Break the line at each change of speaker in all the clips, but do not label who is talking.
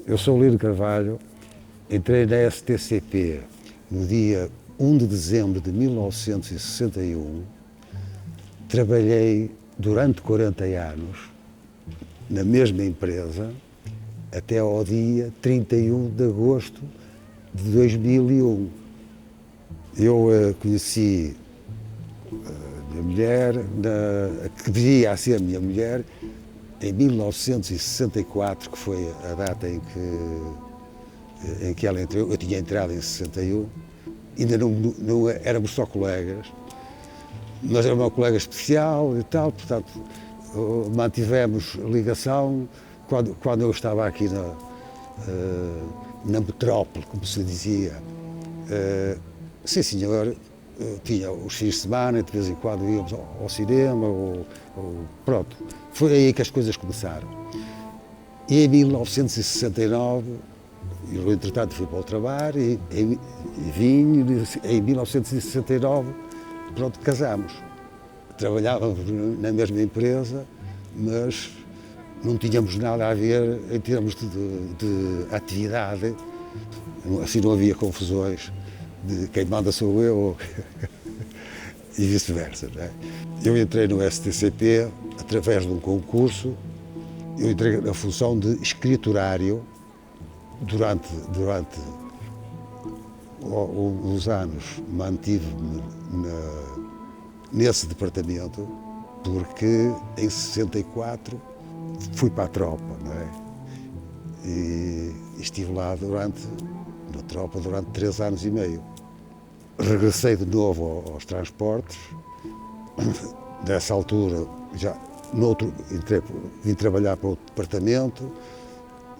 Eu sou o Lino Carvalho, entrei na STCP no dia 1 de dezembro de 1961, trabalhei durante 40 anos na mesma empresa até ao dia 31 de agosto de 2001. Eu conheci a minha mulher, que viria a ser a minha mulher, em 1964, que foi a data em que ela entrou. Eu tinha entrado em 61, ainda não éramos só colegas, mas era uma colega especial e tal, portanto mantivemos ligação quando eu estava aqui na metrópole, como se dizia. Sim, senhor, tinha os fins de semana, de vez em quando íamos ao cinema, pronto. Foi aí que as coisas começaram. E em 1969, eu entretanto fui para o trabalho e vim, em 1969, pronto, casámos. Trabalhávamos na mesma empresa, mas não tínhamos nada a ver em termos de atividade, assim não havia confusões de quem manda sou eu e vice-versa. Não é? Eu entrei no STCP através de um concurso, eu entrei na função de escriturário durante os anos, mantive-me nesse departamento, porque em 64 fui para a tropa, não é? E estive lá na tropa durante 3 anos e meio. Regressei de novo aos transportes, nessa altura já vim trabalhar para outro departamento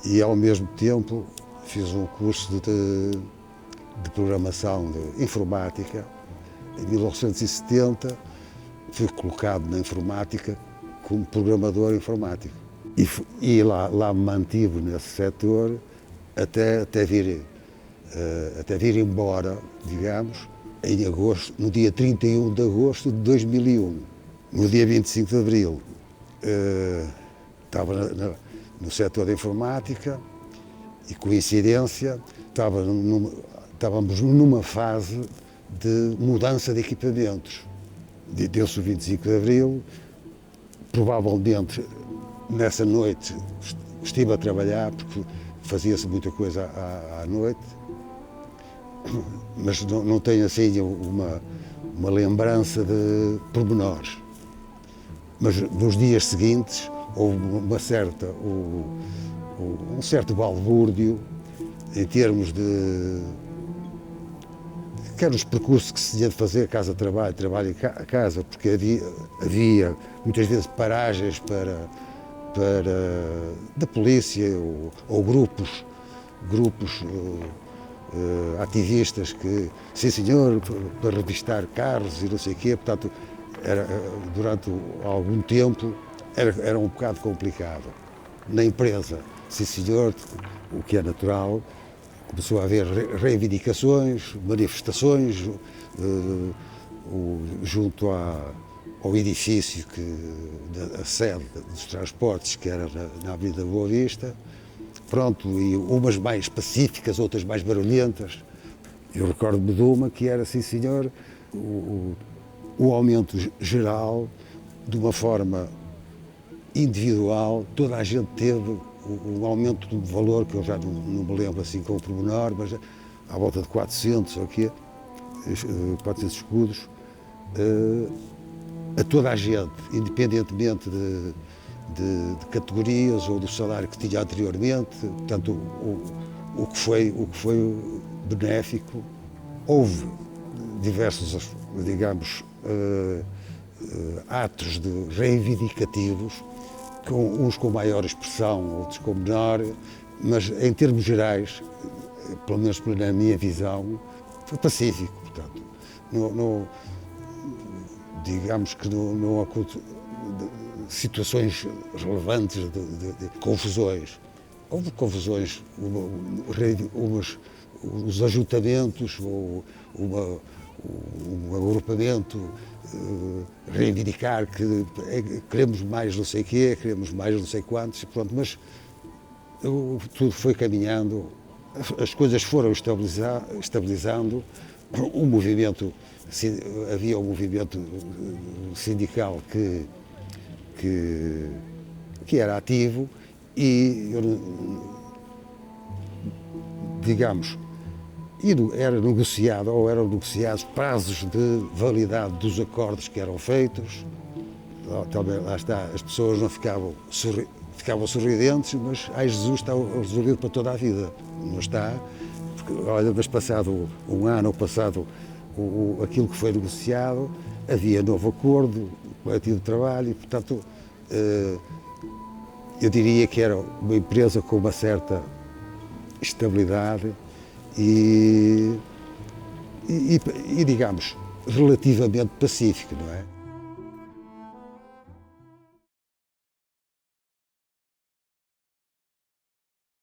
e ao mesmo tempo fiz um curso de programação de informática. Em 1970 fui colocado na informática como programador informático e lá me mantive nesse setor até vir embora, digamos, em agosto, no dia 31 de agosto de 2001. No dia 25 de abril estava no setor da informática e, coincidência, estávamos numa fase de mudança de equipamentos. Deu-se o 25 de abril, provavelmente nessa noite estive a trabalhar, porque fazia-se muita coisa à noite, mas não tenho assim uma lembrança de pormenores. Mas nos dias seguintes houve um certo balbúrdio em termos que eram os percursos que se tinha de fazer, casa-trabalho, trabalho-casa, porque havia muitas vezes paragens da polícia ou grupos ativistas que, sim senhor, para revistar carros e não sei o quê, portanto, durante algum tempo era um bocado complicado. Na empresa, sim senhor, o que é natural, começou a haver reivindicações, manifestações junto ao edifício, a sede dos transportes, que era na Avenida Boa Vista. Pronto, e umas mais pacíficas, outras mais barulhentas. Eu recordo-me de uma que era, sim senhor, o aumento geral, de uma forma individual, toda a gente teve um aumento de valor, que eu já não me lembro assim com o pormenor, mas à volta de 400 ou quê, 400 escudos, a toda a gente, independentemente de categorias ou do salário que tinha anteriormente, portanto, o que foi benéfico. Houve diversos, digamos, atos reivindicativos, uns com maior expressão, outros com menor, mas em termos gerais, pelo menos na minha visão, foi pacífico, portanto. Digamos que não aconteceu situações relevantes de confusões. Houve confusões, os ajuntamentos, ou um agrupamento reivindicar que queremos mais não sei quê, queremos mais não sei quantos, pronto, mas tudo foi caminhando, as coisas foram estabilizando, o movimento, havia um movimento sindical que era ativo e, digamos, eram negociados prazos de validade dos acordos que eram feitos. Também, lá está, as pessoas não ficavam sorridentes, mas ai Jesus, está resolvido para toda a vida. Não está, porque, olha, mas passado um ano, passado aquilo que foi negociado, havia novo acordo, coletivo de trabalho, e, portanto, eu diria que era uma empresa com uma certa estabilidade e digamos, relativamente pacífica, não é?